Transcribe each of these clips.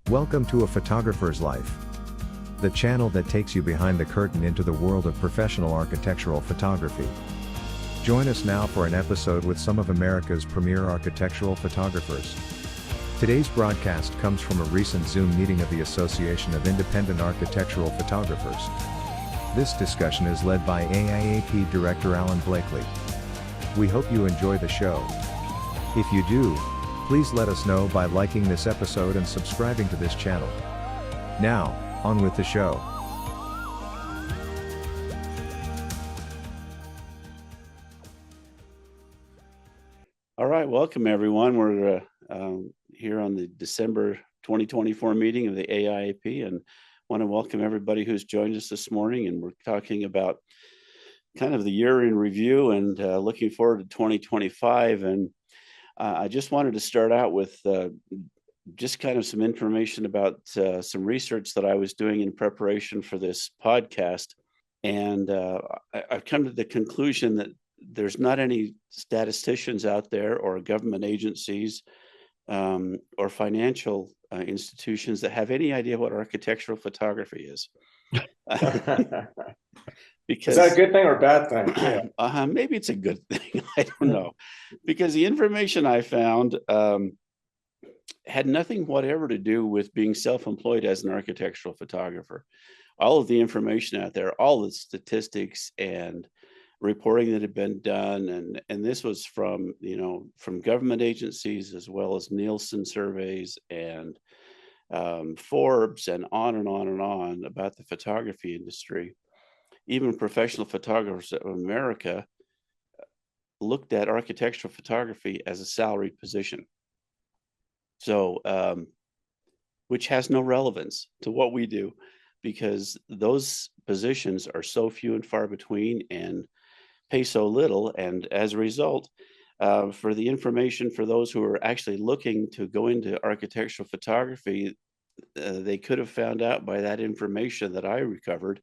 Welcome to A Photographer's Life, the channel that takes you behind the curtain into the world of professional architectural photography. Join us now for an episode with some of America's premier architectural photographers. Today's broadcast comes from a recent Zoom meeting of the Association of Independent Architectural Photographers. This discussion is led by AIAP Director Alan Blakely. We hope you enjoy the show. If you do, please let us know by liking this episode and subscribing to this channel. Now, on with the show. All right, welcome everyone. We're here on the December 2024 meeting of the AIAP, and want to welcome everybody who's joined us this morning. And we're talking about kind of the year in review and looking forward to 2025. And I just wanted to start out with just kind of some information about some research that I was doing in preparation for this podcast. And I've come to the conclusion that there's not any statisticians out there or government agencies or financial institutions that have any idea what architectural photography is. Because, is that a good thing or a bad thing? Maybe it's a good thing. I don't know. Because the information I found had nothing whatever to do with being self-employed as an architectural photographer. All of the information out there, all the statistics and reporting that had been done, and this was from government agencies as well as Nielsen surveys and Forbes and on and on and on about the photography industry. Even Professional Photographers of America looked at architectural photography as a salaried position. So, which has no relevance to what we do, because those positions are so few and far between and pay so little. And as a result, for the information for those who are actually looking to go into architectural photography, they could have found out by that information that I recovered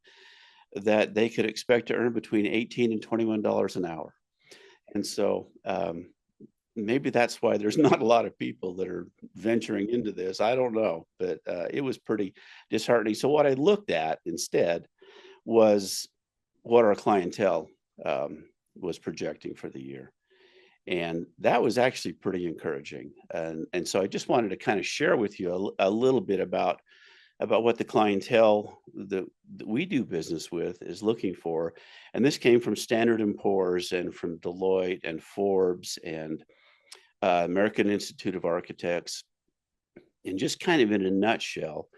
that they could expect to earn between $18 and $21 an hour. And so maybe that's why there's not a lot of people that are venturing into this. I don't know, but it was pretty disheartening. So what I looked at instead was what our clientele was projecting for the year. And that was actually pretty encouraging. And so I just wanted to kind of share with you a little bit about what the clientele that we do business with is looking for. And this came from Standard & Poor's and from Deloitte and Forbes and American Institute of Architects. And just kind of in a nutshell,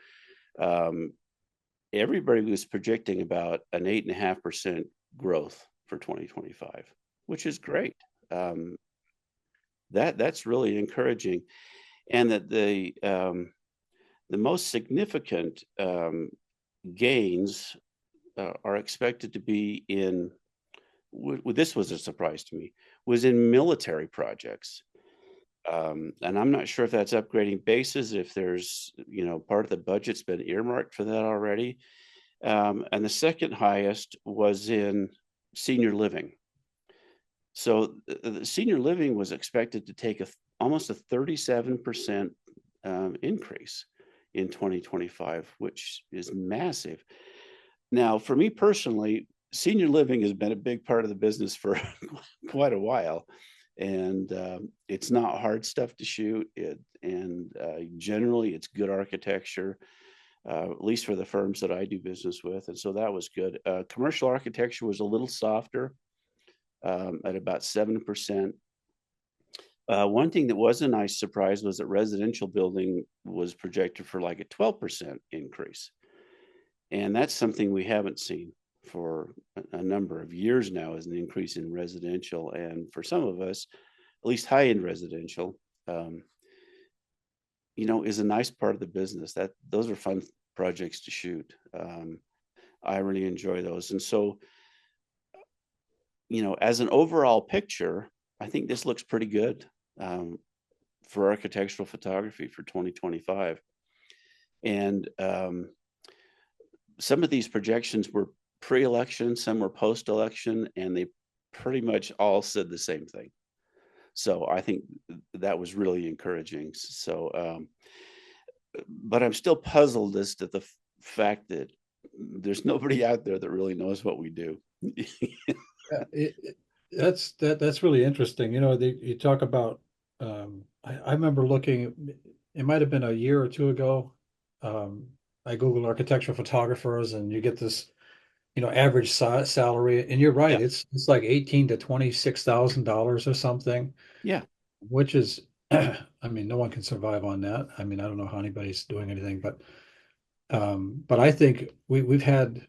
everybody was projecting about an 8.5% growth for 2025, which is great. That's really encouraging. And that the most significant gains are expected to be in, this was a surprise to me, was in military projects. And I'm not sure if that's upgrading bases, if there's, part of the budget's been earmarked for that already. And the second highest was in senior living. So the senior living was expected to take almost a 37% increase in 2025, which is massive. Now, for me personally, senior living has been a big part of the business for quite a while. And it's not hard stuff to shoot. Generally, it's good architecture, at least for the firms that I do business with. And so that was good. Commercial architecture was a little softer at about 7%. One thing that was a nice surprise was that residential building was projected for like a 12% increase. And that's something we haven't seen for a number of years now, is an increase in residential. And for some of us, at least high-end residential, is a nice part of the business. Those are fun projects to shoot. I really enjoy those. And so, as an overall picture, I think this looks pretty good for architectural photography for 2025. And some of these projections were pre-election, some were post-election, and they pretty much all said the same thing. So I think that was really encouraging. So but I'm still puzzled as to the fact that there's nobody out there that really knows what we do. That's really interesting. You talk about, I remember looking, it might have been a year or two ago. I Googled architectural photographers and you get this, average salary. And you're right, Yeah. it's like $18,000 to $26,000 or something. Yeah. Which is, I mean, no one can survive on that. I mean, I don't know how anybody's doing anything, but I think we've had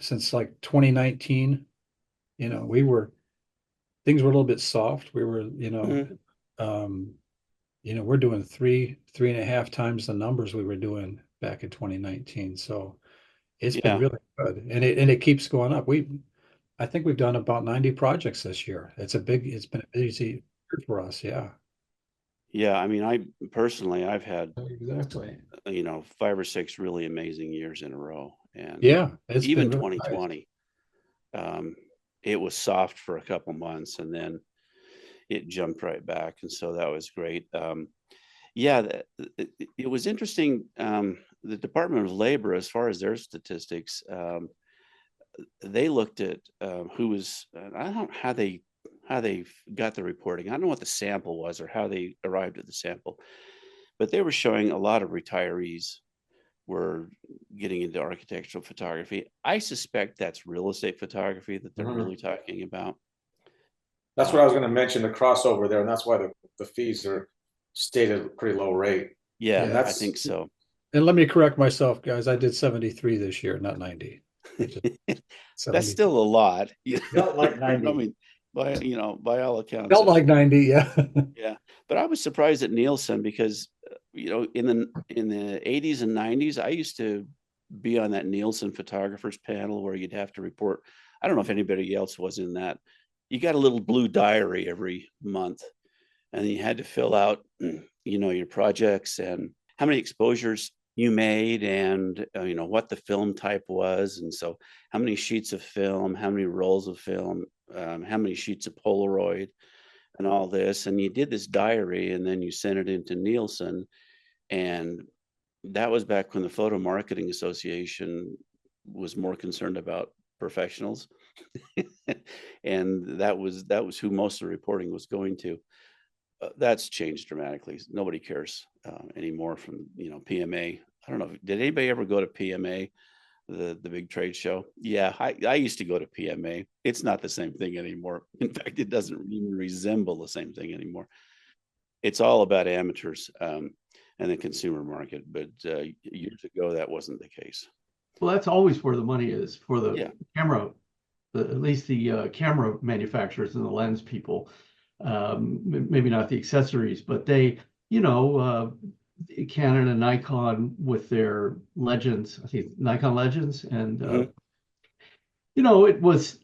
since like 2019, things were a little bit soft. We were, we're doing three and a half times the numbers we were doing back in 2019. So it's been really good, and it keeps going up. I think we've done about 90 projects this year. It's been a busy year for us. Yeah. Yeah. I mean, I've had, exactly, 5 or 6 really amazing years in a row. And yeah, even been really 2020, it was soft for a couple months and then it jumped right back. And so that was great. It was interesting. The Department of Labor, as far as their statistics, they looked at who was, I don't know how they got the reporting. I don't know what the sample was or how they arrived at the sample, but they were showing a lot of retirees were getting into architectural photography. I suspect that's real estate photography that they're really talking about. That's what I was going to mention, the crossover there, and that's why the fees are stated at a pretty low rate. Yeah, I think so. And let me correct myself, guys. I did 73 this year, not 90. That's still a lot. Felt like 90. I mean, by all accounts. Felt like 90, yeah. Yeah. But I was surprised at Nielsen because, in the 80s and 90s, I used to be on that Nielsen photographers panel where you'd have to report. I don't know if anybody else was in that. You got a little blue diary every month, and you had to fill out, your projects and how many exposures you made and, what the film type was. And so how many sheets of film, how many rolls of film, how many sheets of Polaroid and all this. And you did this diary and then you sent it into Nielsen. And that was back when the Photo Marketing Association was more concerned about professionals. And that was who most of the reporting was going to. That's changed dramatically. Nobody cares anymore from PMA. I don't know. Did anybody ever go to PMA, the big trade show? Yeah, I used to go to PMA. It's not the same thing anymore. In fact, it doesn't even resemble the same thing anymore. It's all about amateurs and the consumer market. But years ago, that wasn't the case. Well, that's always where the money is for the camera, at least the camera manufacturers and the lens people. Maybe not the accessories, but they, Canon and Nikon with their Legends, I think Nikon Legends, and it was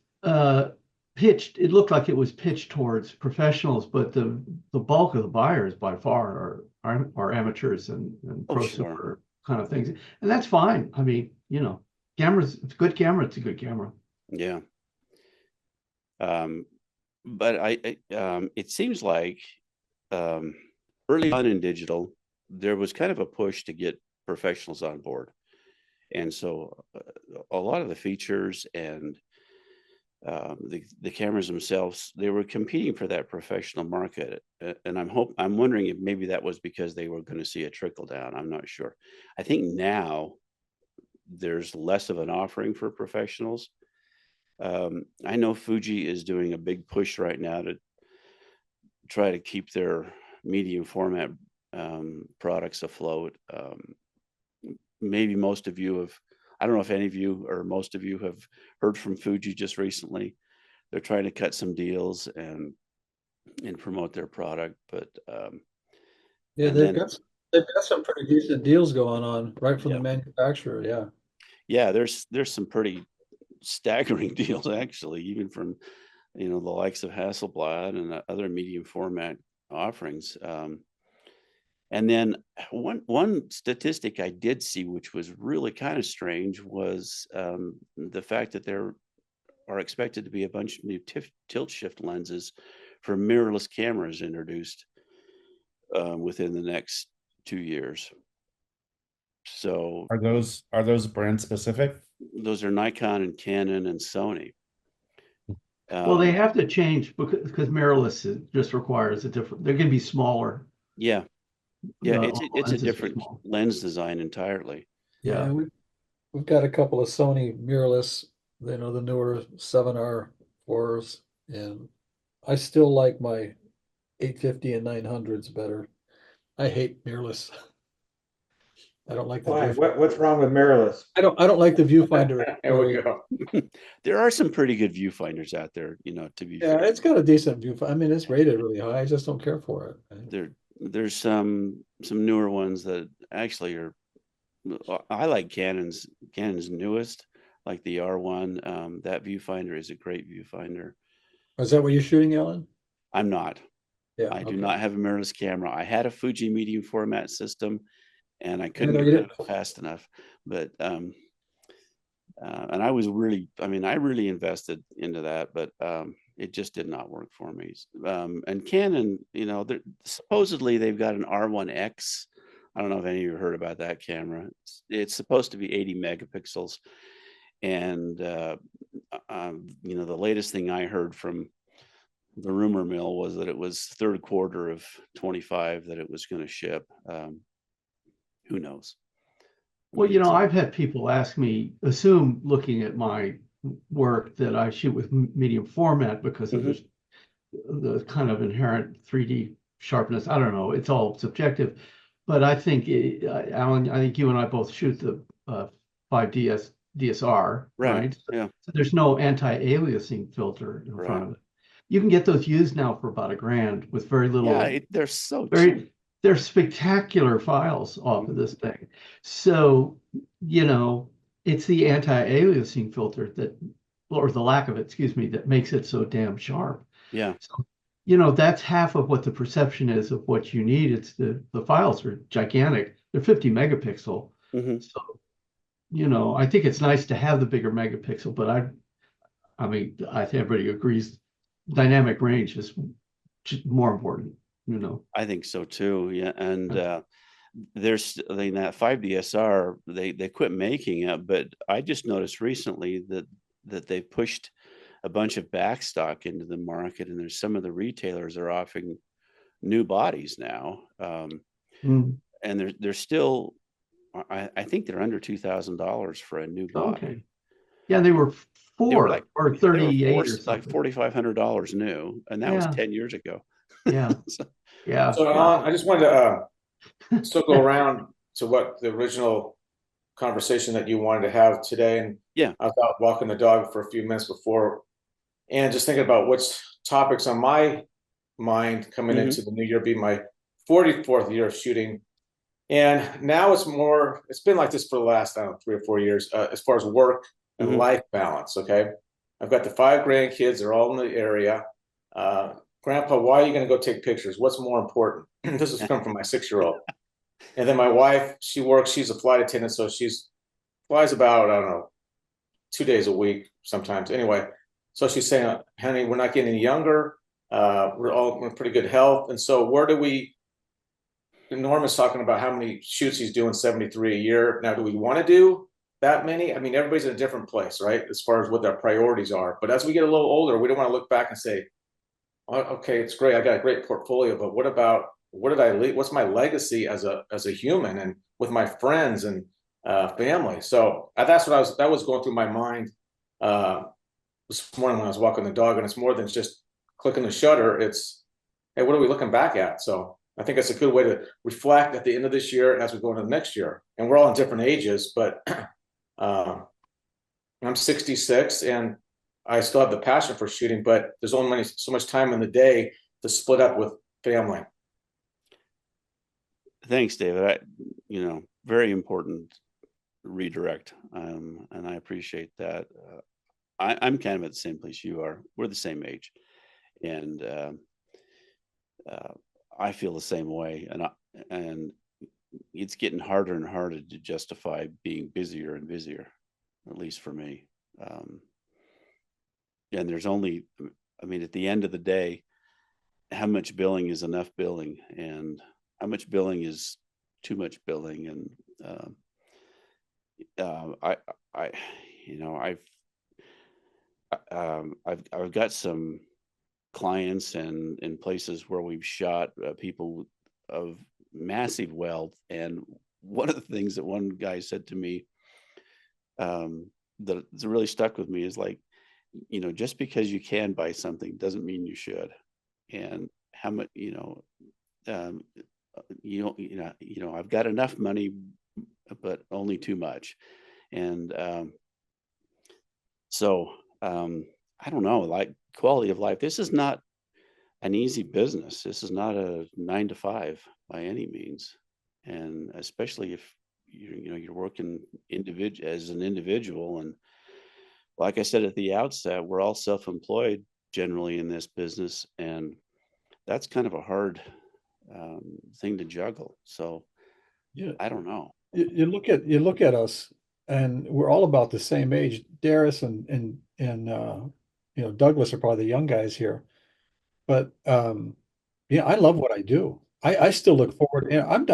pitched. It looked like it was pitched towards professionals, but the bulk of the buyers by far are amateurs and prosumer kind of things, and that's fine. I mean, cameras. It's a good camera. It's a good camera. Yeah. But it seems like early on in digital, there was kind of a push to get professionals on board. And so a lot of the features and the cameras themselves, they were competing for that professional market. And I'm wondering if maybe that was because they were going to see a trickle down. I'm not sure. I think now there's less of an offering for professionals. I know Fuji is doing a big push right now to try to keep their medium format products afloat. Maybe most of you have, I don't know if any of you or most of you have heard from Fuji just recently. They're trying to cut some deals and promote their product, but they've got some pretty decent deals going on right from the manufacturer. Yeah, there's some pretty staggering deals actually, even from the likes of Hasselblad and other medium format offerings. And then one statistic I did see, which was really kind of strange, was the fact that there are expected to be a bunch of new tilt shift lenses for mirrorless cameras introduced within the next 2 years. So Are those brand specific? those are Nikon and Canon and Sony. Well, they have to change because mirrorless just requires a different. They're going to be smaller. Yeah, yeah, The it's a lenses are different small. lens design entirely. Yeah. We've got a couple of Sony mirrorless, the newer 7R4s, and I still like my 850 and 900s better. I hate mirrorless. I don't like the Why? viewfinder. What's wrong with mirrorless? I don't like the viewfinder. There we go. There are some pretty good viewfinders out there, to be Yeah, fair. it's got a decent viewfinder. I mean, it's rated really high. I just don't care for it. There's some newer ones that actually are. I like Canon's newest, like the R1. That viewfinder is a great viewfinder. Is that what you're shooting, Ellen? I'm not. Yeah, I do okay. not have a mirrorless camera. I had a Fuji medium format system, and I couldn't you get rid of didn't. it fast enough. But and I was really, I really invested into that, but it just did not work for me. And Canon, supposedly they've got an R1X. I don't know if any of you heard about that camera. It's supposed to be 80 megapixels. And, the latest thing I heard from the rumor mill was that it was third quarter of 25 that it was going to ship. Who knows? Well, I've had people ask me, assume looking at my work that I shoot with medium format because of the kind of inherent 3D sharpness. I don't know. It's all subjective. But I think, Alan, I think you and I both shoot the 5DS DSR, right? Yeah. So there's no anti-aliasing filter in front of it. You can get those used now for about $1,000 with very little. Yeah, they're so cheap. They're spectacular files off of this thing. So, it's the anti-aliasing filter or the lack of it, excuse me, that makes it so damn sharp. Yeah. So, that's half of what the perception is of what you need. It's the files are gigantic. They're 50 megapixel. So, I think it's nice to have the bigger megapixel, but I think everybody agrees dynamic range is more important. I think so too. Yeah. And there's that 5DSR, they quit making it, but I just noticed recently that they pushed a bunch of backstock into the market, and there's some of the retailers are offering new bodies now. And they're still, I think they're under $2,000 for a new body. Okay. Yeah, they were like, or 38 or something. Like $4,500 new, and that was 10 years ago. Yeah. Yeah. So I just wanted to still go around to what the original conversation that you wanted to have today. And I was out walking the dog for a few minutes before, and just thinking about which topics on my mind coming into the new year, be my 44th year of shooting. And now it's been like this for the last, 3 or 4 years, as far as work and life balance. Okay. I've got the 5 grandkids. They're all in the area. Grandpa, why are you going to go take pictures? What's more important? This has come from my 6-year-old. And then my wife, she works, she's a flight attendant. So flies about, I don't know, 2 days a week sometimes. Anyway, so she's saying, honey, we're not getting any younger. We're in pretty good health. And so Norm is talking about how many shoots he's doing, 73 a year. Now, do we want to do that many? I mean, everybody's in a different place, right? As far as what their priorities are. But as we get a little older, we don't want to look back and say, okay, it's great. I got a great portfolio, but what did I leave? What's my legacy as a human and with my friends and family? So that was going through my mind this morning when I was walking the dog. And it's more than just clicking the shutter. It's, hey, what are we looking back at? So I think it's a good way to reflect at the end of this year as we go into the next year. And we're all in different ages, but I'm 66 and I still have the passion for shooting, but there's only so much time in the day to split up with family. Thanks, David. Very important redirect. And I appreciate that. I'm kind of at the same place you are. We're the same age. And I feel the same way. And it's getting harder and harder to justify being busier and busier, at least for me. And there's only, at the end of the day, how much billing is enough billing and how much billing is too much billing. And I, you know, I've got some clients and in places where we've shot people of massive wealth, and one of the things that one guy said to me that really stuck with me is like, just because you can buy something doesn't mean you should. And how much, um, I've got enough money, but only too much. And I don't know, like quality of life. This is not an easy business. This is not a 9 to 5 by any means, and especially if you're working as an individual. And like I said at the outset, we're all self-employed generally in this business, and that's kind of a hard thing to juggle. So Yeah, I don't know. you look at us, and we're all about the same age. Darius and Douglas are probably the young guys here, but yeah, I love what I do. I still look forward. And I'm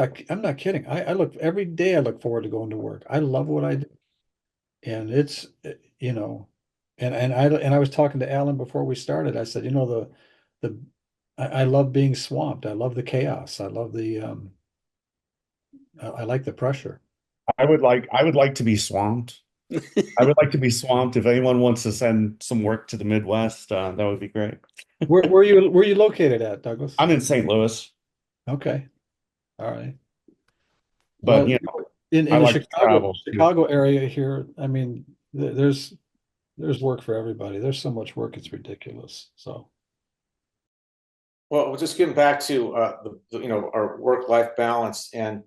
not kidding. I look every day. I look forward to going to work. I love what I do, and it's you know, and I was talking to Alan before we started. I said, the I love being swamped. I love the chaos. I love the I like the pressure. I would like to be swamped. I would like to be swamped. If anyone wants to send some work to the Midwest, that would be great. Where you located at, Douglas? I'm in St. Louis, Okay. All right. but Well, in I the like to travel. Chicago area here, I mean, there's work for everybody. There's so much work, it's ridiculous. So, Well, we're just getting back to our work-life balance, and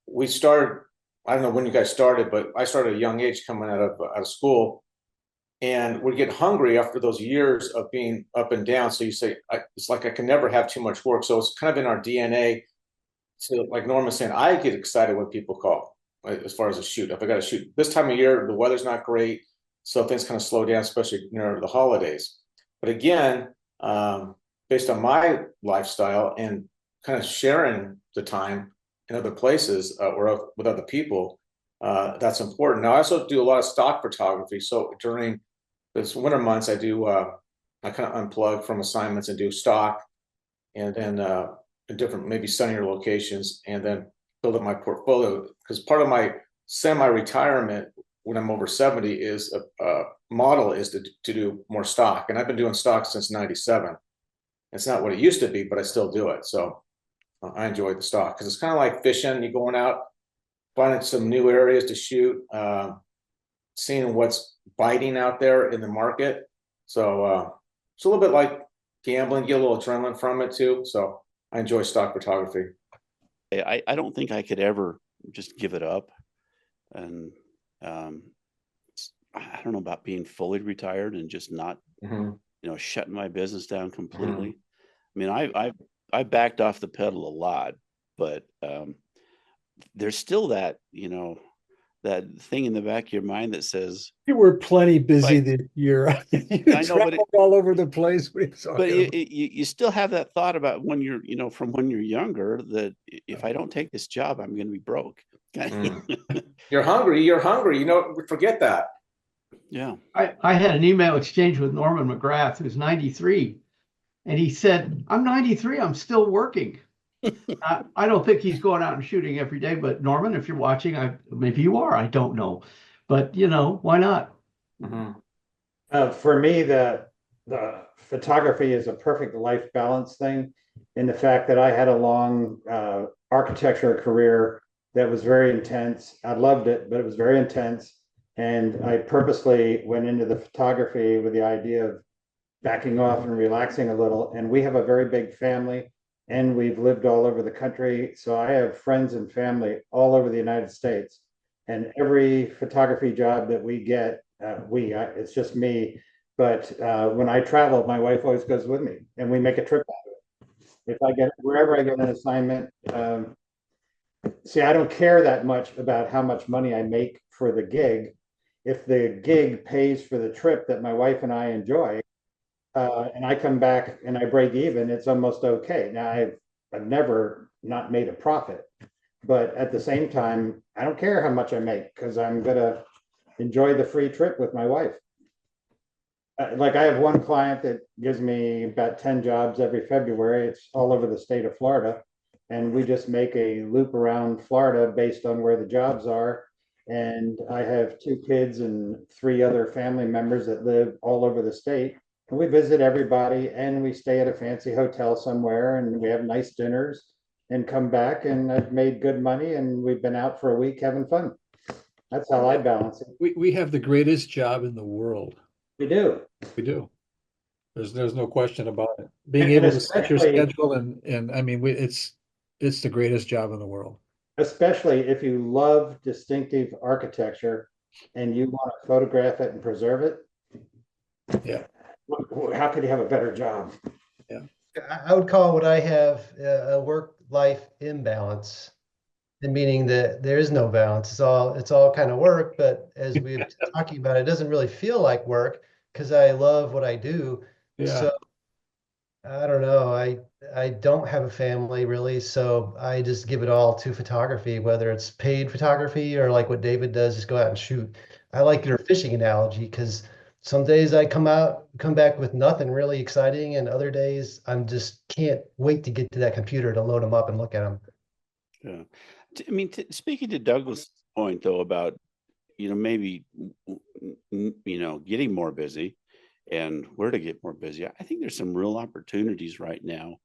we started. I don't know when you guys started, but I started at a young age coming out of school, and we get hungry after those years of being up and down. So you say, it's like I can never have too much work. So it's kind of in our DNA. So like Norman's saying, I get excited when people call, right, as far as a shoot. If I got to shoot this time of year, the weather's not great, so things kind of slow down, especially near the holidays. But again, based on my lifestyle and kind of sharing the time in other places or with other people, that's important. Now, I also do a lot of stock photography. So during this winter months, I kind of unplug from assignments and do stock, and then in different, maybe sunnier locations, and then build up my portfolio. Because part of my semi-retirement when I'm over 70 is a model is to do more stock. And I've been doing stock since 97. It's not what it used to be, but I still do it. So I enjoy the stock because it's kind of like fishing. You're going out, finding some new areas to shoot, seeing what's biting out there in the market. So it's a little bit like gambling, get a little adrenaline from it too. So I enjoy stock photography. I don't think I could ever just give it up. And I don't know about being fully retired and just not, shutting my business down completely. I mean, I backed off the pedal a lot, but there's still that, that thing in the back of your mind that says you were plenty busy this year. You I know, but all over the place. But you still have that thought about when you're, from when you're younger, that if I don't take this job, I'm going to be broke. You're hungry. Forget that. Yeah. I had an email exchange with Norman McGrath, who's 93, and he said, I'm 93, I'm still working. I don't think he's going out and shooting every day, but Norman, if you're watching, maybe you are, I don't know. But, why not? For me, the photography is a perfect life balance thing, in the fact that I had a long architecture career that was very intense. I loved it, but it was very intense. And I purposely went into the photography with the idea of backing off and relaxing a little. And we have a very big family, and we've lived all over the country. So I have friends and family all over the United States. And every photography job that we get, it's just me. But when I travel, my wife always goes with me, and we make a trip out of it. Wherever I get an assignment, see, I don't care that much about how much money I make for the gig. If the gig pays for the trip that my wife and I enjoy, and I come back and I break even, it's almost okay. Now, I've never not made a profit, But at the same time, I don't care how much I make because I'm gonna enjoy the free trip with my wife. Like I have one client that gives me about 10 jobs every February. It's all over the state of Florida. And we just make a loop around Florida based on where the jobs are. And I have 2 kids and 3 other family members that live all over the state. And we visit everybody and we stay at a fancy hotel somewhere and we have nice dinners and come back, and I've made good money and we've been out for a week having fun. That's how I balance it. We have the greatest job in the world. We do. We do. There's no question about it. Being And able to set your especially- schedule and I mean, it's the greatest job in the world. Especially if you love distinctive architecture and you want to photograph it and preserve it. Yeah. How could you have a better job? I would call what I have a work-life imbalance, and meaning that there is no balance. It's all kind of work, but as we've been talking about, it doesn't really feel like work because I love what I do. Yeah. So I don't know. I don't have a family really, so I just give it all to photography, whether it's paid photography or like what David does, just go out and shoot. I like your fishing analogy because some days I come back with nothing really exciting, and other days I'm just can't wait to get to that computer to load them up and look at them. Yeah. I mean, speaking to Douglas' point though about, maybe, getting more busy and where to get more busy, I think there's some real opportunities right now.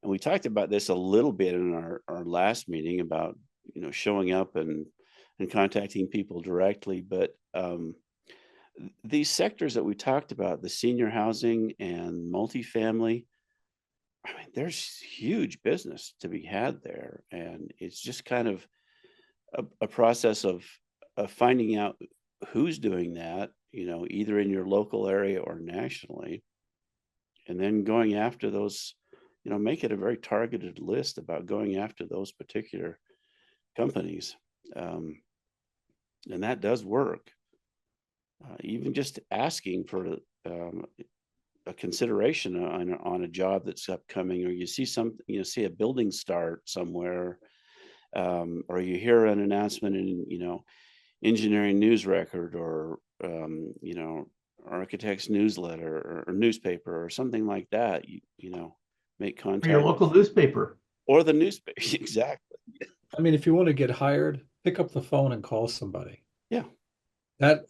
And we talked about this a little bit in our last meeting about, showing up and contacting people directly. But these sectors that we talked about, the senior housing and multifamily, I mean, there's huge business to be had there. And it's just kind of a process of finding out who's doing that, either in your local area or nationally, and then going after those, make it a very targeted list about going after those particular companies. And that does work. Even just asking for a consideration on a job that's upcoming, or you see see a building start somewhere, or you hear an announcement in Engineering News Record or Architects Newsletter or newspaper or something like that. Make contact. Or your local newspaper. Or the newspaper. Exactly. I mean, if you want to get hired, pick up the phone and call somebody. Yeah. This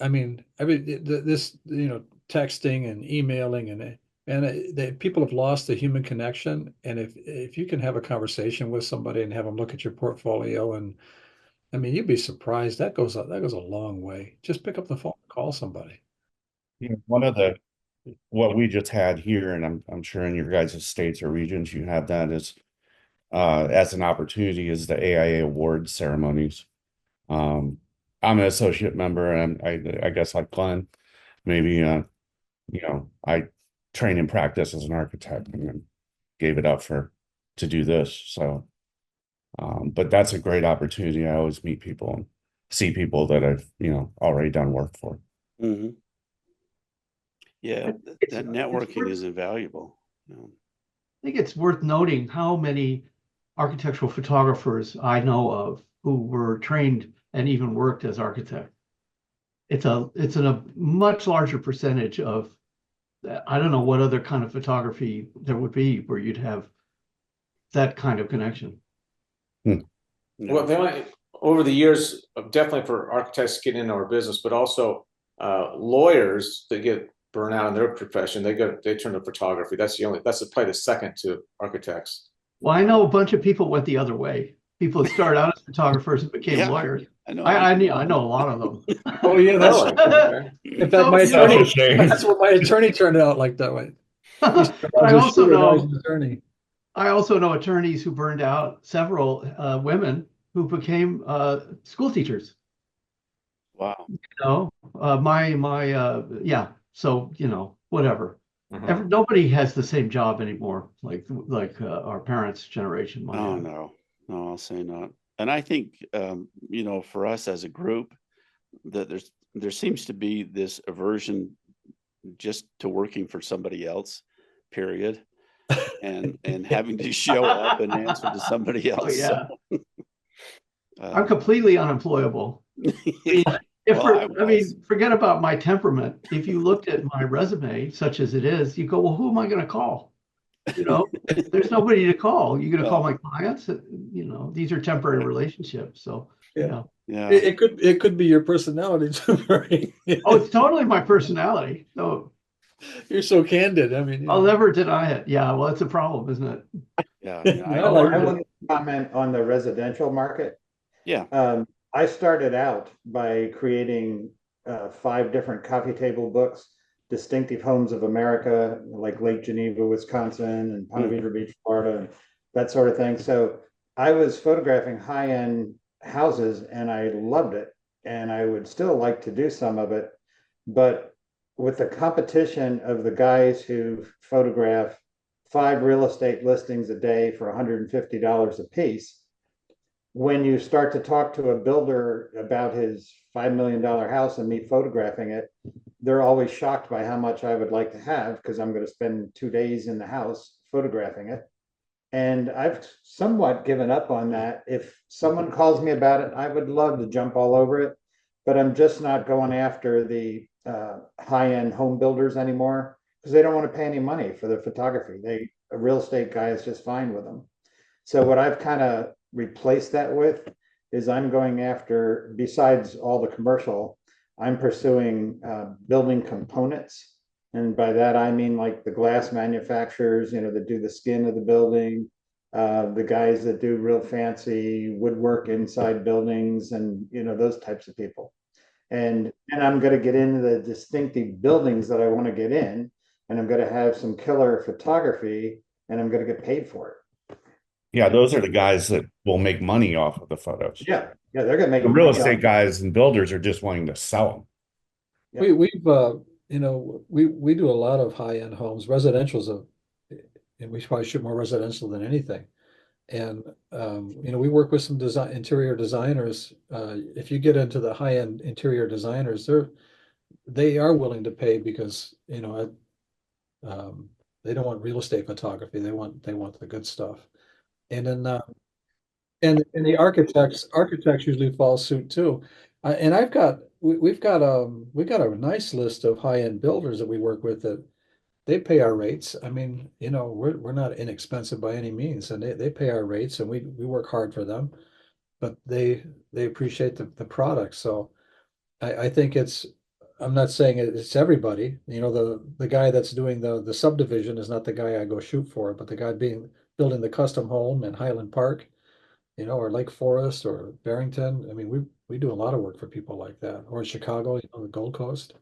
texting and emailing and people have lost the human connection. And if you can have a conversation with somebody and have them look at your portfolio, and I mean, you'd be surprised. That goes a long way. Just pick up the phone and call somebody. One of what we just had here, and I'm sure in your guys' states or regions you have that is as an opportunity, is the AIA awards ceremonies. I'm an associate member, and I guess like Glenn, maybe I train and practice as an architect and then gave it up to do this. So but that's a great opportunity. I always meet people and see people that I've already done work for. Mm-hmm. Yeah, that networking is invaluable. I think it's worth noting how many architectural photographers I know of who were trained and even worked as architects. It's a much larger percentage of, I don't know what other kind of photography there would be where you'd have that kind of connection. Well, over the years, definitely for architects getting into our business, but also lawyers that get burnt out in their profession, they turn to photography. That's probably the second to architects. Well, I know a bunch of people went the other way. People that started out as photographers and became lawyers. I know a lot of them. Oh yeah, that's Okay. in fact my attorney. That's what my attorney turned out like that way. I also know attorneys who burned out, several women who became school teachers. Wow. So whatever. Uh-huh. Nobody has the same job anymore, like our parents' generation might have. No, I'll say not. And I think for us as a group, that there seems to be this aversion just to working for somebody else, period, and having to show up and answer to somebody else. Oh, yeah. So, I'm completely unemployable. I mean, forget about my temperament. If you looked at my resume, such as it is, you go, well, who am I going to call? You know, there's nobody to call. You're going to call my clients. You know, these are temporary relationships. So, Yeah. Yeah. It could be your personality too, right? Oh, it's totally my personality. So you're so candid. I mean, I'll never deny it. Yeah, well, it's a problem, isn't it? Yeah. I want to comment on the residential market. Yeah. I started out by creating 5 different coffee table books, Distinctive Homes of America, like Lake Geneva, Wisconsin, and Ponte Vedra Beach, Florida, and that sort of thing. So I was photographing high-end houses and I loved it. And I would still like to do some of it. But with the competition of the guys who photograph 5 real estate listings a day for $150 a piece, when you start to talk to a builder about his $5 million house and me photographing it, they're always shocked by how much I would like to have because I'm going to spend 2 days in the house photographing it. And I've somewhat given up on that. If someone calls me about it, I would love to jump all over it, but I'm just not going after the high-end home builders anymore because they don't want to pay any money for the photography. A real estate guy is just fine with them. So what I've kind of replaced that with is I'm going after, besides all the commercial, I'm pursuing building components. And by that, I mean like the glass manufacturers, you know, that do the skin of the building, the guys that do real fancy woodwork inside buildings and, you know, those types of people. And I'm going to get into the distinctive buildings that I want to get in, and I'm going to have some killer photography and I'm going to get paid for it. Yeah, those are the guys that will make money off of the photos. Yeah, they're going to make the real estate guys and builders are just wanting to sell them. Yeah. We've you know, we do a lot of high-end homes. Residential's and we probably shoot more residential than anything. And you know, we work with some interior designers. If you get into the high-end interior designers, they are willing to pay because, you know, they don't want real estate photography. They want the good stuff. And then and the architects usually follow suit too. And we've got a nice list of high-end builders that we work with that they pay our rates. I mean, you know, we're not inexpensive by any means, and they pay our rates, and we work hard for them, but they appreciate the product. So I think I'm not saying it's everybody. You know, the guy that's doing the subdivision is not the guy I go shoot for, but the guy building the custom home in Highland Park, you know, or Lake Forest or Barrington. I mean, we do a lot of work for people like that, or in Chicago, you know, the Gold Coast.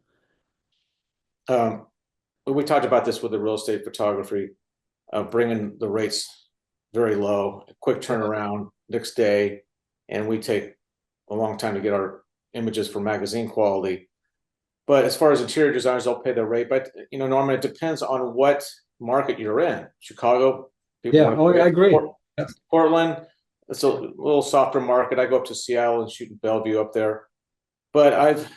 We talked about this with the real estate photography, bringing the rates very low, quick turnaround next day, and we take a long time to get our images for magazine quality. But as far as interior designers, they'll pay their rate. But you know, Norman, it depends on what market you're in. Chicago, people I agree. Portland, it's a little softer market. I go up to Seattle and shoot in Bellevue up there. But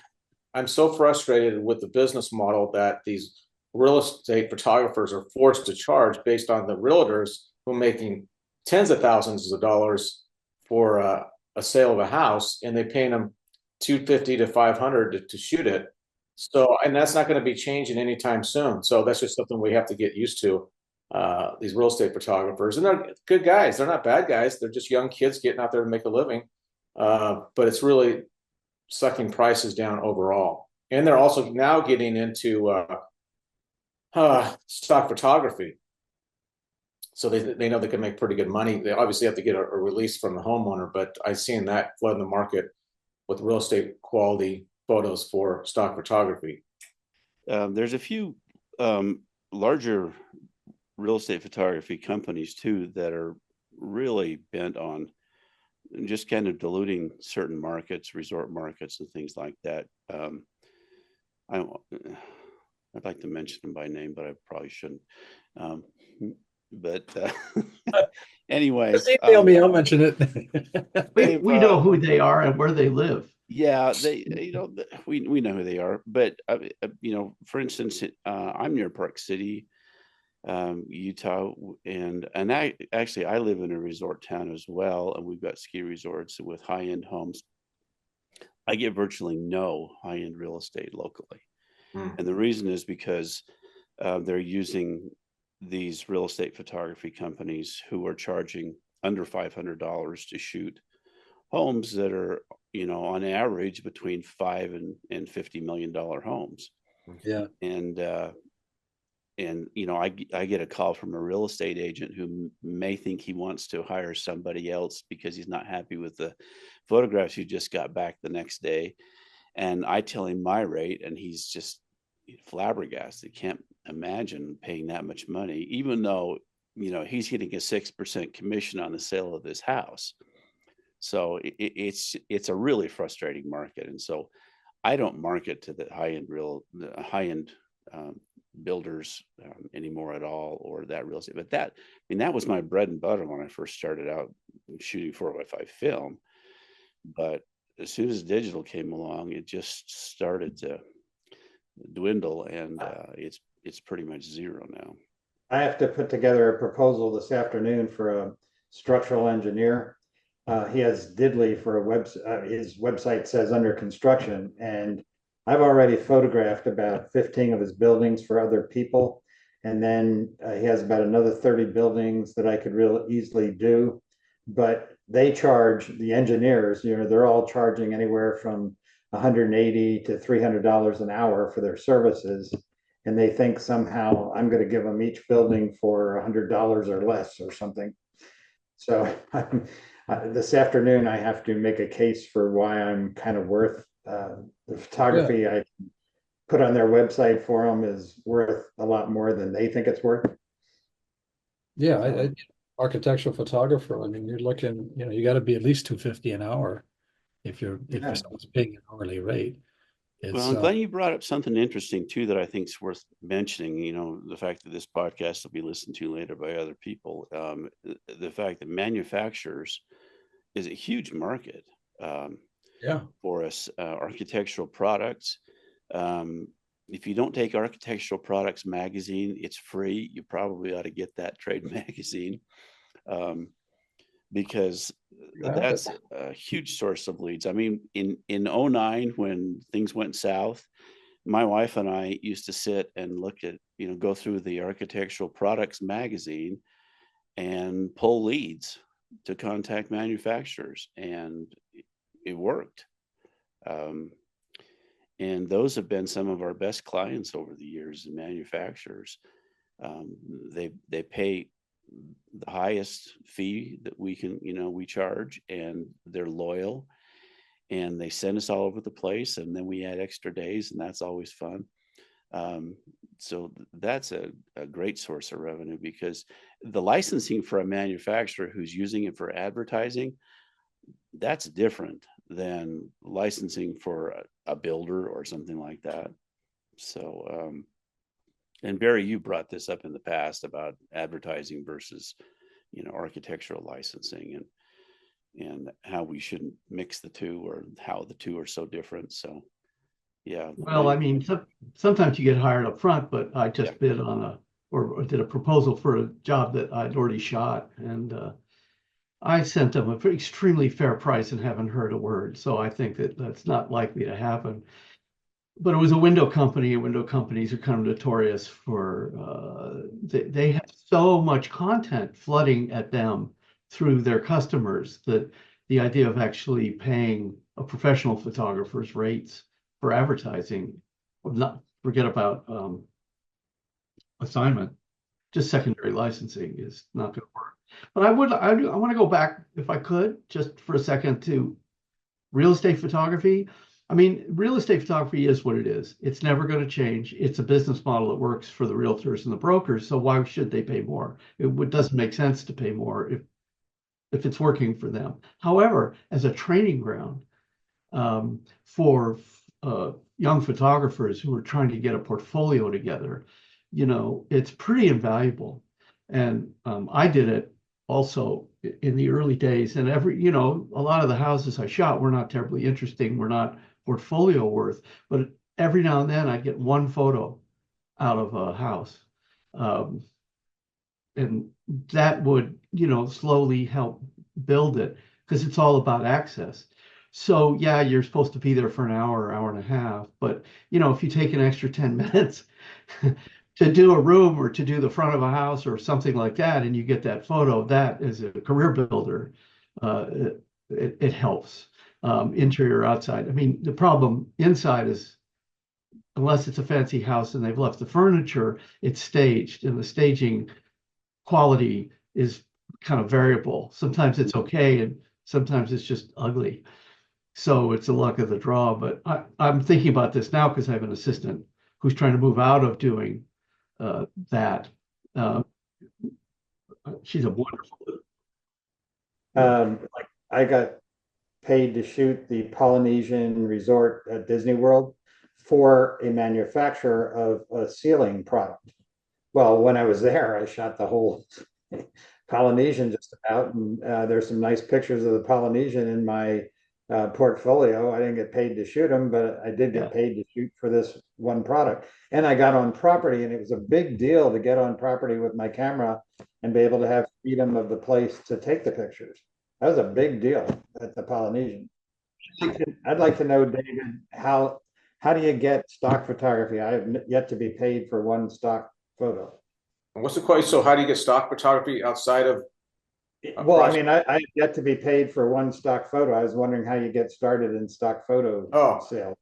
I'm so frustrated with the business model that these real estate photographers are forced to charge based on the realtors who are making tens of thousands of dollars for a sale of a house, and they're paying them $250 to $500 to shoot it. So, and that's not going to be changing anytime soon. So that's just something we have to get used to. These real estate photographers, and they're good guys. They're not bad guys. They're just young kids getting out there to make a living. But it's really sucking prices down overall. And they're also now getting into stock photography. So they know they can make pretty good money. They obviously have to get a release from the homeowner, but I've seen that flood in the market with real estate quality photos for stock photography. There's a few larger real estate photography companies too that are really bent on just kind of diluting certain markets, resort markets and things like that. I'd like to mention them by name, but I probably shouldn't. Anyways, just email me, I'll mention it. we know who they are and where they live. Yeah, we know who they are. But you know, for instance, I'm near Park City, Utah, and I live in a resort town as well, and we've got ski resorts with high-end homes. I get virtually no high-end real estate locally. And the reason is because they're using these real estate photography companies who are charging under $500 to shoot homes that are, on average between $5 and $50 million homes. Yeah. And I get a call from a real estate agent who may think he wants to hire somebody else because he's not happy with the photographs you just got back the next day. And I tell him my rate, and he's just flabbergasted. Can't imagine paying that much money, even though, he's getting a 6% commission on the sale of this house. So it's a really frustrating market. And so I don't market to the high-end builders anymore at all, or that real estate. But that was my bread and butter when I first started out shooting 4x5 film. But as soon as digital came along, it just started to dwindle, and it's pretty much zero now. I have to put together a proposal this afternoon for a structural engineer. He has Diddley for a website. His website says under construction, and I've already photographed about 15 of his buildings for other people. And then he has about another 30 buildings that I could real easily do. But they charge the engineers, they're all charging anywhere from $180 to $300 an hour for their services. And they think somehow I'm going to give them each building for $100 or less or something. So this afternoon, I have to make a case for why I'm kind of worth the photography I put on their website for them is worth a lot more than they think it's worth. Yeah, architectural photographer. I mean, you're looking, you got to be at least $250 an hour if someone's paying an hourly rate. Well, I'm glad you brought up something interesting too that I think is worth mentioning. The fact that this podcast will be listened to later by other people. The fact that manufacturers is a huge market for us. Architectural products. If you don't take Architectural Products magazine, it's free. You probably ought to get that trade magazine, because that's a huge source of leads. I mean, in 2009, when things went south, my wife and I used to sit and look at, go through the Architectural Products magazine and pull leads to contact manufacturers, and it worked. And those have been some of our best clients over the years, the manufacturers. They pay the highest fee that we can, we charge, and they're loyal, and they send us all over the place, and then we add extra days, and that's always fun. So that's a great source of revenue, because the licensing for a manufacturer who's using it for advertising, that's different than licensing for a builder or something like that. So, and Barry, you brought this up in the past about advertising versus, architectural licensing, and how we shouldn't mix the two, or how the two are so different. So, yeah. Well, I mean, sometimes you get hired up front, but I just bid on or did a proposal for a job that I'd already shot, and I sent them an extremely fair price and haven't heard a word. So I think that that's not likely to happen. But it was a window company, and window companies are kind of notorious for, they have so much content flooding at them through their customers that the idea of actually paying a professional photographer's rates for advertising, not forget about assignment, just secondary licensing is not going to work. But I want to go back, if I could, just for a second, to real estate photography. I mean, real estate photography is what it is. It's never going to change. It's a business model that works for the realtors and the brokers. So why should they pay more? It doesn't make sense to pay more if it's working for them. However, as a training ground for young photographers who are trying to get a portfolio together, it's pretty invaluable. And I did it also in the early days, and a lot of the houses I shot were not terribly interesting, were not portfolio worth, but every now and then I'd get one photo out of a house. and that would, slowly help build it, because it's all about access. So yeah, you're supposed to be there for an hour, hour and a half, but if you take an extra 10 minutes to do a room or to do the front of a house or something like that, and you get that photo, that is a career builder. It helps, interior, outside. I mean, the problem inside is, unless it's a fancy house and they've left the furniture, it's staged, and the staging quality is kind of variable. Sometimes it's okay, and sometimes it's just ugly. So it's a luck of the draw. But I'm thinking about this now because I have an assistant who's trying to move out of doing that. She's a wonderful. Like I got paid to shoot the Polynesian resort at Disney World for a manufacturer of a ceiling product. Well, when I was there, I shot the whole Polynesian just about, and there's some nice pictures of the Polynesian in my portfolio. I didn't get paid to shoot them, but I did get paid to shoot for this one product. And I got on property, and it was a big deal to get on property with my camera and be able to have freedom of the place to take the pictures. That was a big deal at the Polynesian. I'd like to know, David, how do you get stock photography? I have yet to be paid for one stock photo. What's the question? So how do you get stock photography outside of? Well, I mean, I have yet to be paid for one stock photo. I was wondering how you get started in stock photo sales.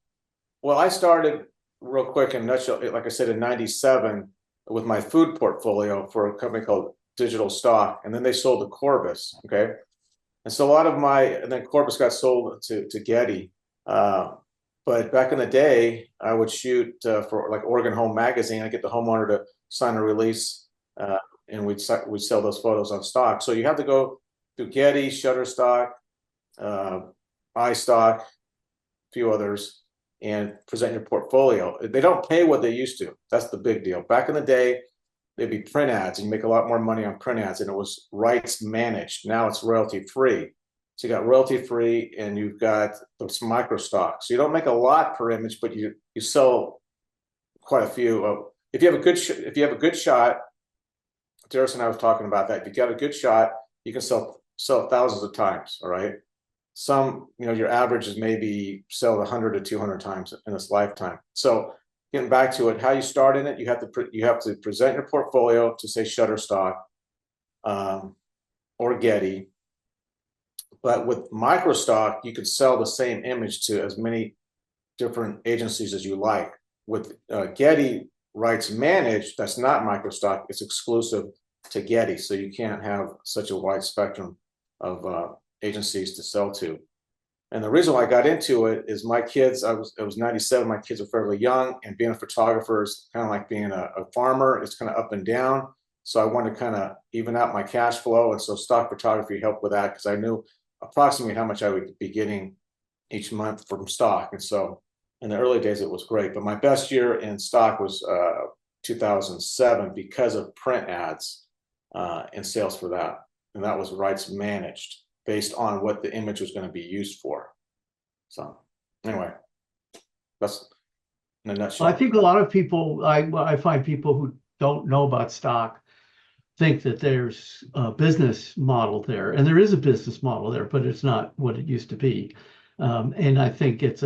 Well, I started real quick in a nutshell, like I said, in '97 with my food portfolio for a company called Digital Stock, and then they sold to Corbis. Okay, and so a lot of and then Corbis got sold to Getty. But back in the day, I would shoot for like Oregon Home Magazine. I get the homeowner to sign a release, and we'd sell those photos on stock. So you have to go through Getty, Shutterstock, iStock, a few others, and present your portfolio. They don't pay what they used to. That's the big deal. Back in the day, they'd be print ads, and you make a lot more money on print ads, and it was rights managed. Now it's royalty free. So you got royalty free, and you've got those micro stocks. So you don't make a lot per image, but you sell quite a few. If you have a good shot, Darius and I was talking about that. If you got a good shot, you can sell thousands of times. All right. Some, your average is maybe sell 100 to 200 times in this lifetime. So getting back to it, how you start in it, you have to present your portfolio to, say, Shutterstock or Getty. But with microstock, you could sell the same image to as many different agencies as you like. With Getty rights managed, that's not microstock. It's exclusive to Getty, so you can't have such a wide spectrum of agencies to sell to. And the reason why I got into it is my kids. It was '97. My kids are fairly young, and being a photographer is kind of like being a farmer. It's kind of up and down. So I wanted to kind of even out my cash flow, and so stock photography helped with that because I knew approximately how much I would be getting each month from stock. And so in the early days, it was great. But my best year in stock was 2007 because of print ads and sales for that. And that was rights managed based on what the image was going to be used for. So anyway, that's in a nutshell. I think a lot of people, I find people who don't know about stock think that there's a business model there, and there is a business model there, but it's not what it used to be. And I think it's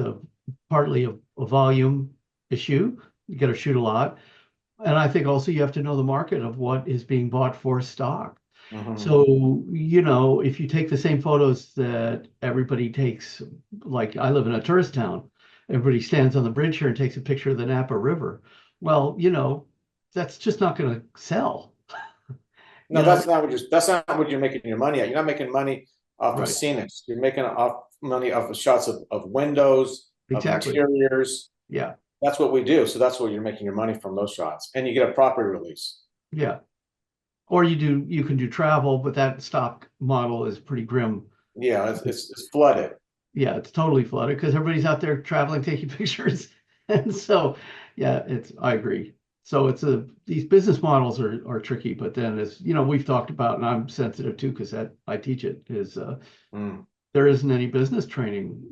partly a volume issue. You got to shoot a lot. And I think also you have to know the market of what is being bought for stock. Mm-hmm. So, if you take the same photos that everybody takes, like I live in a tourist town, everybody stands on the bridge here and takes a picture of the Napa River. Well, that's just not going to sell. No, that's not what you're making your money at. You're not making money off of scenics. You're making money off of shots of windows, exactly. of interiors. Yeah. That's what we do. So that's where you're making your money from, those shots. And you get a property release. Yeah. Or you can do travel, but that stock model is pretty grim. Yeah, it's flooded. Yeah, it's totally flooded because everybody's out there traveling, taking pictures. And so, yeah, I agree. So these business models are tricky, but then as we've talked about, and I'm sensitive too because I teach it, is there isn't any business training,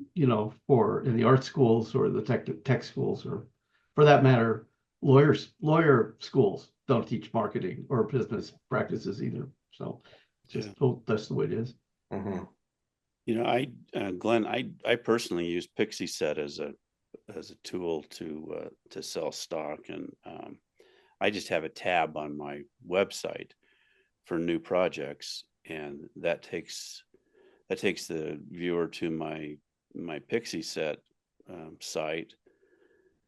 for in the art schools or the tech schools, or for that matter, lawyer schools. don't teach marketing or business practices either. So just that's the way it is. Mm-hmm. You know, Glenn, I personally use Pixie Set as a tool to sell stock, and I just have a tab on my website for new projects, and that takes the viewer to my Pixie Set site,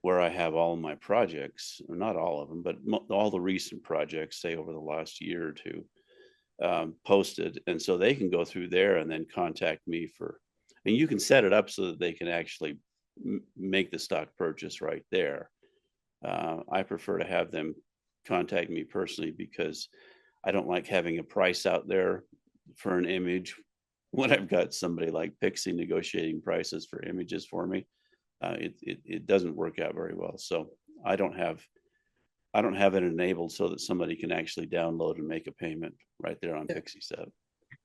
where I have all of my projects, or not all of them, but all the recent projects, say over the last year or two, posted. And so they can go through there and then contact me and you can set it up so that they can actually make the stock purchase right there. I prefer to have them contact me personally, because I don't like having a price out there for an image when I've got somebody like Pixie negotiating prices for images for me. It doesn't work out very well. So I don't have it enabled so that somebody can actually download and make a payment right there on Pixie Set.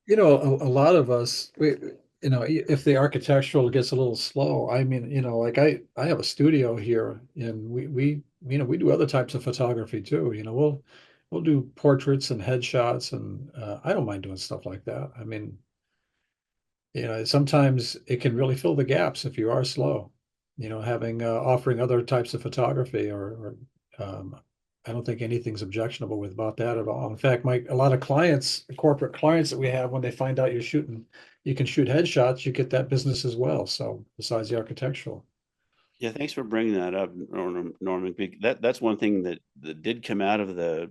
You know, a lot of us, if the architectural gets a little slow, I mean, like I have a studio here, and we do other types of photography too. We'll do portraits and headshots, and I don't mind doing stuff like that. I mean, sometimes it can really fill the gaps if you are slow. Having offering other types of photography, or I don't think anything's objectionable about that at all. In fact, a lot of clients, corporate clients that we have, when they find out you can shoot headshots, you get that business as well. So besides the architectural. Yeah, thanks for bringing that up, Norman. That's one thing that did come out of the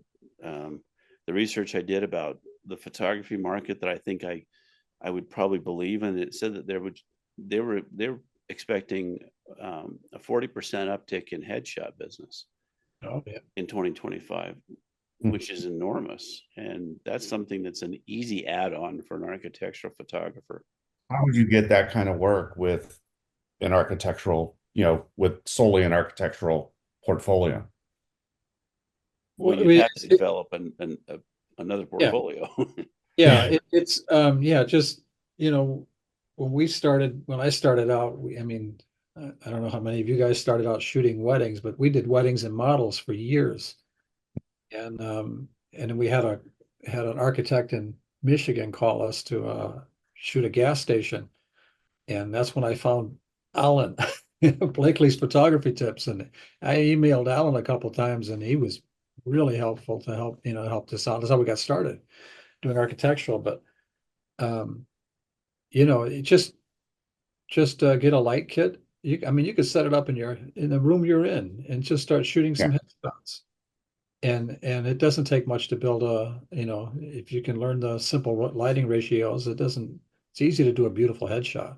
research I did about the photography market that I think I would probably believe in. It said that they were expecting a 40% uptick in headshot business in 2025, which is enormous. And that's something that's an easy add-on for an architectural photographer. How would you get that kind of work with an architectural, with solely an architectural portfolio? Well, you have to develop another portfolio. It's just, when I started out, I don't know how many of you guys started out shooting weddings, but we did weddings and models for years. And we had an architect in Michigan call us to shoot a gas station. And that's when I found Alan, Blakely's Photography Tips. And I emailed Alan a couple times, and he was really helpful to help us out. That's how we got started doing architectural. But just get a light kit. You could set it up in the room you're in and just start shooting some headshots. And it doesn't take much to build if you can learn the simple lighting ratios, it's easy to do a beautiful headshot.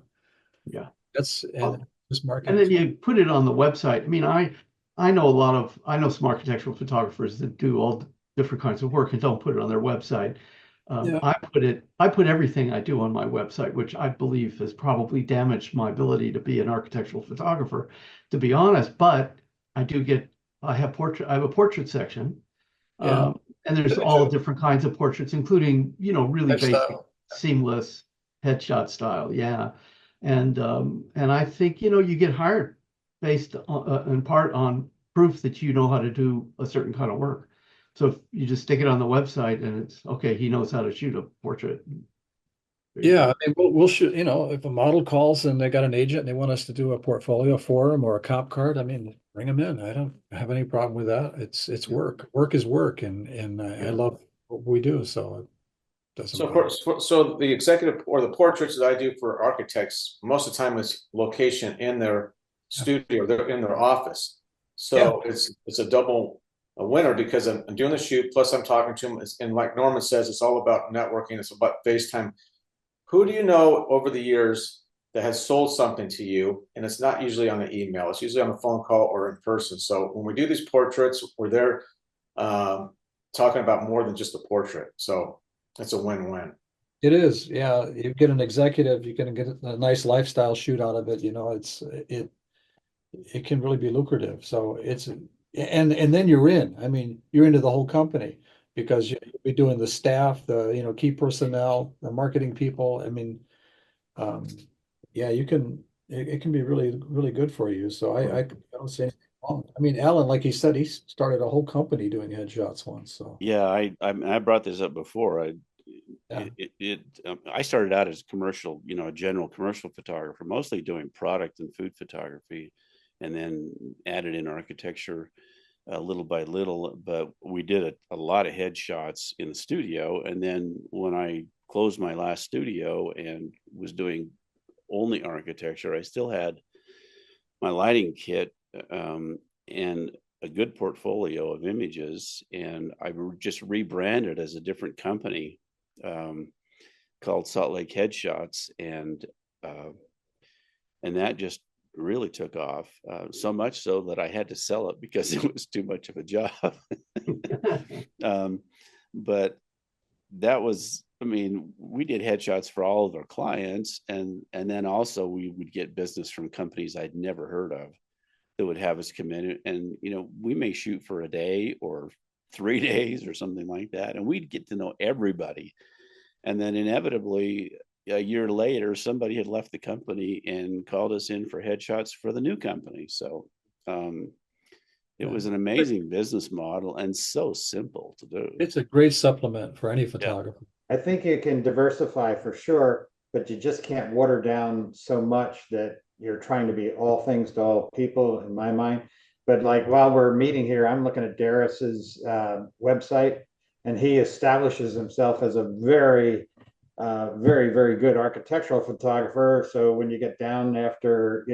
Yeah. Just marketing. And then you put it on the website. I mean, I know some architectural photographers that do all different kinds of work and don't put it on their website. I put everything I do on my website, which I believe has probably damaged my ability to be an architectural photographer, to be honest. But I have a portrait section, and there's all different kinds of portraits, including really basic, seamless headshot style. Yeah, and I think you get hired based in part on proof that you know how to do a certain kind of work. So if you just stick it on the website and it's okay, he knows how to shoot a portrait. Yeah, we'll shoot, if a model calls and they got an agent and they want us to do a portfolio for them or a comp card, bring them in. I don't have any problem with that. It's work. Work is work, and I love what we do, so it doesn't matter. So the executive or the portraits that I do for architects, most of the time is location in their studio, they're in their office. So it's a double a winner, because I'm doing the shoot, plus I'm talking to them. And like Norman says, it's all about networking. It's about FaceTime. Who do you know over the years that has sold something to you? And it's not usually on the email. It's usually on a phone call or in person. So when we do these portraits, we're there talking about more than just a portrait. So it's a win-win. It is. Yeah. You get an executive, you're going to get a nice lifestyle shoot out of it. It can really be lucrative. So and then you're in. You're into the whole company, because you'll be doing the staff, the key personnel, the marketing people. You can. It can be really, really good for you. So I don't see anything I mean, Alan, like he said, he started a whole company doing headshots once. So Yeah, I brought this up before. yeah. I started out as commercial, a general commercial photographer, mostly doing product and food photography, and then added in architecture little by little. But we did a lot of headshots in the studio, and then when I closed my last studio and was doing only architecture, I still had my lighting kit and a good portfolio of images, and I just rebranded as a different company called Salt Lake Headshots, and that just really took off, so much so that I had to sell it because it was too much of a job. But that was, I mean, we did headshots for all of our clients, and then also we would get business from companies I'd never heard of that would have us come in, and we may shoot for a day or 3 days or something like that, and we'd get to know everybody. And then inevitably a year later, somebody had left the company and called us in for headshots for the new company. So it was an amazing business model and so simple to do. It's a great supplement for any photographer. I think you can diversify for sure, but you just can't water down so much that you're trying to be all things to all people, in my mind. But like while we're meeting here, I'm looking at Darius's website, and he establishes himself as a very, very good architectural photographer. So when you get down after,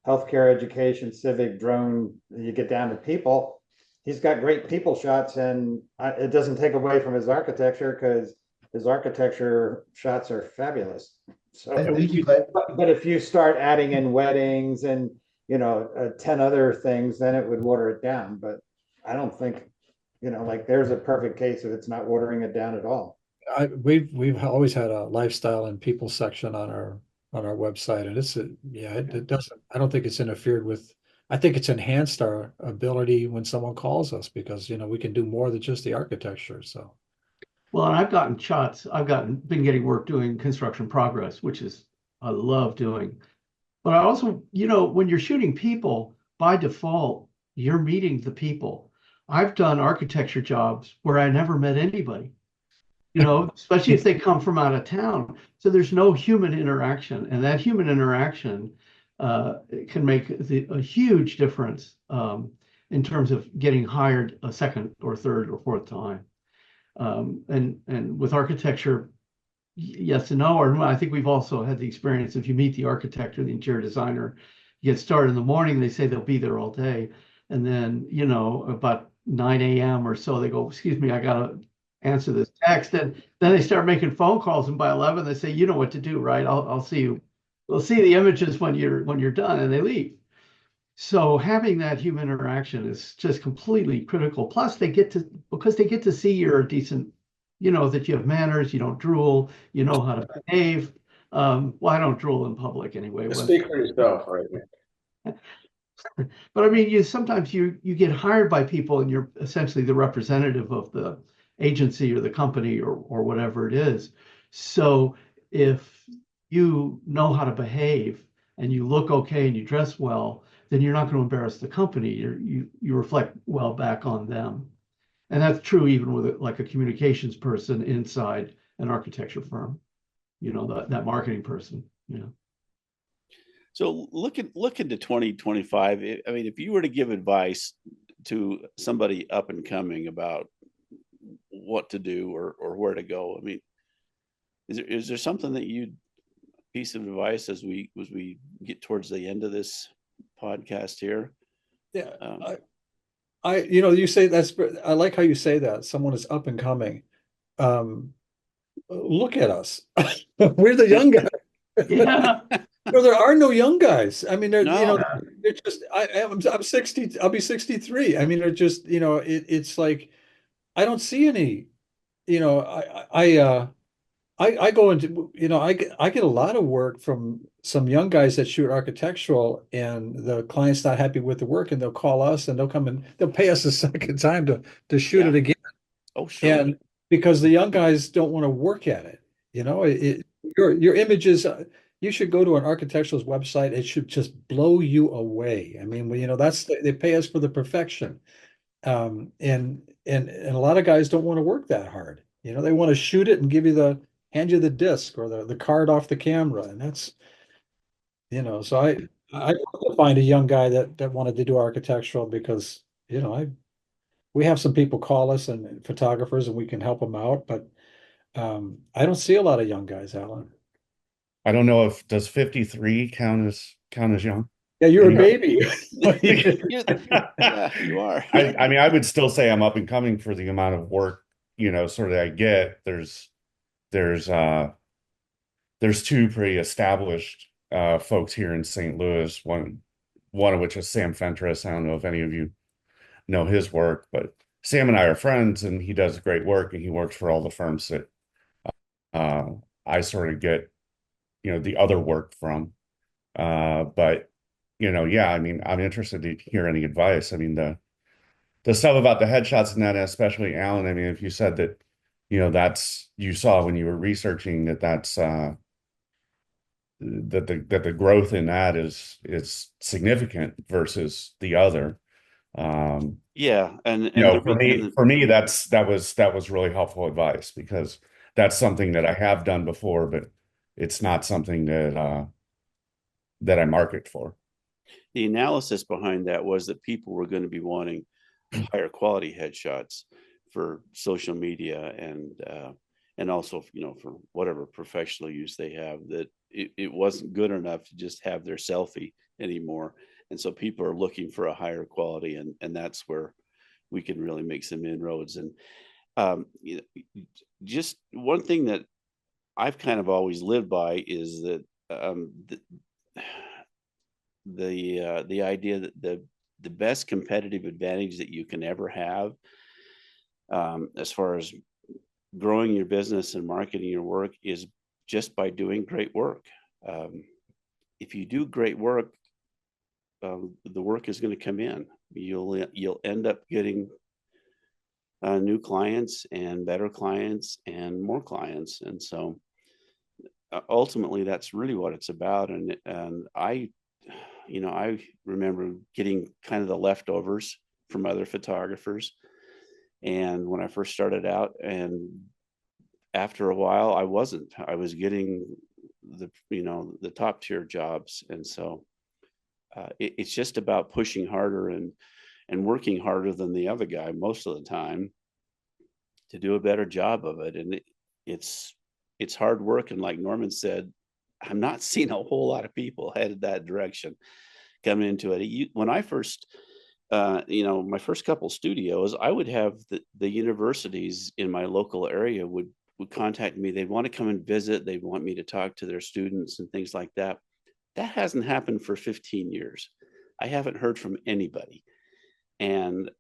healthcare, education, civic, drone, you get down to people, he's got great people shots, and it doesn't take away from his architecture because his architecture shots are fabulous. So, but if you start adding in weddings and 10 other things, then it would water it down. But I don't think, like there's a perfect case if it's not watering it down at all. We've always had a lifestyle and people section on our website, and it doesn't. I don't think it's interfered with. I think it's enhanced our ability when someone calls us because we can do more than just the architecture. So. Well, and I've gotten shots. Been getting work doing construction progress, which is I love doing. But I also, when you're shooting people, by default, you're meeting the people. I've done architecture jobs where I never met anybody, especially if they come from out of town. So there's no human interaction, and that human interaction can make a huge difference in terms of getting hired a second or third or fourth time. And with architecture, yes and no, or I think we've also had the experience if you meet the architect or the interior designer, you get started in the morning, they say they'll be there all day. And then, about 9 a.m. or so, they go, excuse me, I got to answer this text. And then they start making phone calls. And by 11, they say, you know what to do, right? I'll see you. We'll see the images when you're done, and they leave. So having that human interaction is just completely critical. Plus because they get to see you're a decent, that you have manners, you don't drool, you know how to behave. Well, I don't drool in public anyway. Speak for yourself, right? But I mean, sometimes you get hired by people and you're essentially the representative of the agency or the company or whatever it is. So if you know how to behave and you look okay and you dress well, then you're not going to embarrass the company. You reflect well back on them. And that's true even with like a communications person inside an architecture firm, that marketing person, So look into 2025. I mean, if you were to give advice to somebody up and coming about what to do or where to go, I mean, is there something that piece of advice as we get towards the end of this podcast here? Yeah, you say that's. I like how you say that. Someone is up and coming. Look at us. We're the young guys. Yeah. No, there are no young guys. I mean, they're just. I'm 60. I'll be 63. I mean, they're just. It's like I don't see any. I go into, I get a lot of work from some young guys that shoot architectural, and the client's not happy with the work, and they'll call us and they'll come and they'll pay us a second time to shoot it again. Oh, sure. And because the young guys don't want to work at it, your images, you should go to an architectural's website. It should just blow you away. I mean, that's they pay us for the perfection. And a lot of guys don't want to work that hard. They want to shoot it and hand you the disc or the card off the camera. And that's, so I want to find a young guy that wanted to do architectural because, we have some people call us and photographers and we can help them out, but I don't see a lot of young guys, Alan. I don't know if does 53 count as young? Yeah, you're a baby. Yeah, you are. I mean, I would still say I'm up and coming for the amount of work, sort of I get. There's two pretty established folks here in St. Louis, one of which is Sam Fentress. I don't know if any of you know his work, but Sam and I are friends and he does great work and he works for all the firms that I sort of get, the other work from. But yeah, I mean, I'm interested to hear any advice. I mean, the stuff about the headshots and that, especially Alan, I mean, if you said that, you saw when you were researching that's that the growth in that is significant versus the other. Yeah, and for me that was really helpful advice because that's something that I have done before, but it's not something that I market for. The analysis behind that was that people were going to be wanting higher quality headshots for social media and also, for whatever professional use they have, that it wasn't good enough to just have their selfie anymore. And so people are looking for a higher quality, and that's where we can really make some inroads. And just one thing that I've kind of always lived by is that the idea that the best competitive advantage that you can ever have, as far as growing your business and marketing your work, is just by doing great work. If you do great work, the work is going to come in. You'll end up getting new clients and better clients and more clients. And so ultimately that's really what it's about. And I remember getting kind of the leftovers from other photographers. And when I first started out, and after a while I was getting the top tier jobs. And so it's just about pushing harder and working harder than the other guy most of the time to do a better job of it. And it's hard work. And like Norman said, I'm not seeing a whole lot of people headed that direction coming into it. When I first, my first couple studios, I would have the universities in my local area would contact me. They'd want to come and visit. They'd want me to talk to their students and things like that. That hasn't happened for 15 years. I haven't heard from anybody. And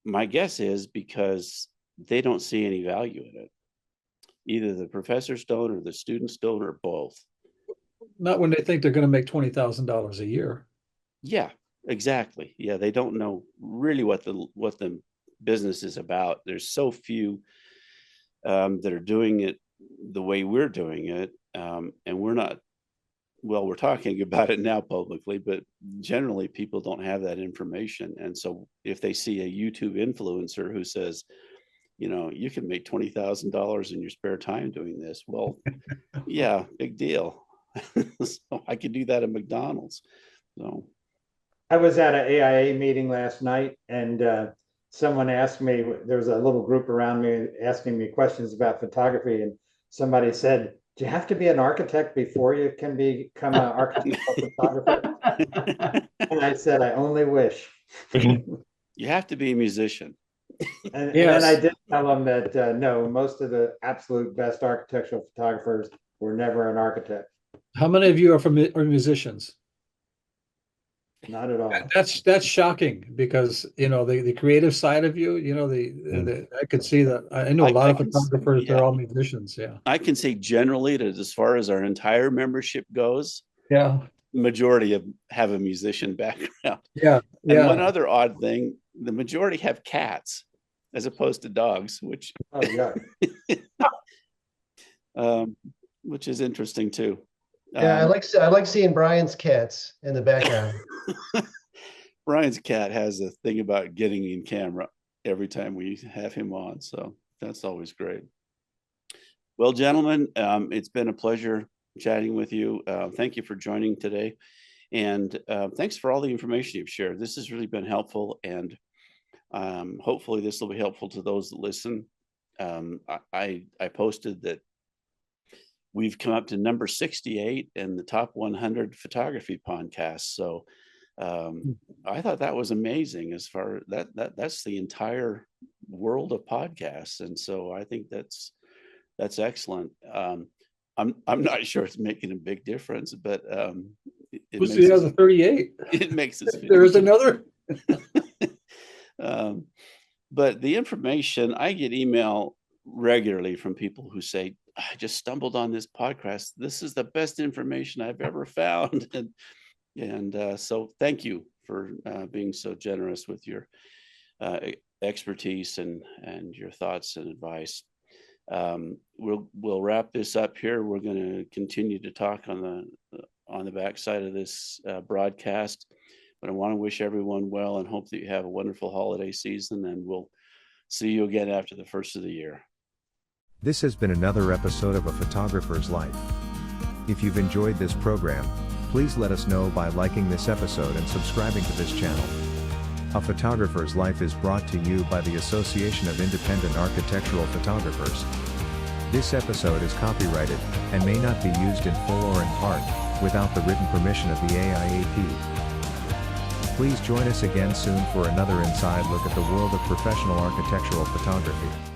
my guess is because they don't see any value in it. Either the professors don't, or the students don't, or both. Not when they think they're going to make $20,000 a year. Yeah, exactly. Yeah, they don't know really what the business is about. There's so few that are doing it the way we're doing it, and we're not. Well, we're talking about it now publicly, but generally people don't have that information. And so if they see a YouTube influencer who says, you can make $20,000 in your spare time doing this, well, yeah, big deal. So I could do that at McDonald's. So I was at an AIA meeting last night, and someone asked me, there was a little group around me asking me questions about photography, and somebody said, do you have to be an architect before you can become an architectural photographer? And I said, I only wish. You have to be a musician. And then I did tell them that no, most of the absolute best architectural photographers were never an architect. How many of you are musicians? Not at all. That's shocking because the creative side of you, I could see that. I know a lot of photographers, they're all musicians. Yeah. I can say generally that as far as our entire membership goes, yeah, majority have a musician background. Yeah. And one other odd thing, the majority have cats as opposed to dogs, which which is interesting too. Yeah, I like seeing Brian's cats in the background. Brian's cat has a thing about getting in camera every time we have him on, so that's always great. Well, gentlemen, it's been a pleasure chatting with you. Thank you for joining today, and thanks for all the information you've shared. This has really been helpful, and hopefully this will be helpful to those that listen. I posted that we've come up to number 68 in the top 100 photography podcasts. So I thought that was amazing. As far that's the entire world of podcasts, and so I think that's excellent. I'm not sure it's making a big difference, but it Who's the other 38? It makes us. There is another. But the information, I get email regularly from people who say, I just stumbled on this podcast. This is the best information I've ever found. And so thank you for being so generous with your expertise and your thoughts and advice. We'll wrap this up here. We're going to continue to talk on the backside of this broadcast. But I want to wish everyone well and hope that you have a wonderful holiday season, and we'll see you again after the first of the year. This has been another episode of A Photographer's Life. If you've enjoyed this program, please let us know by liking this episode and subscribing to this channel. A Photographer's Life is brought to you by the Association of Independent Architectural Photographers. This episode is copyrighted and may not be used in full or in part without the written permission of the AIAP. Please join us again soon for another inside look at the world of professional architectural photography.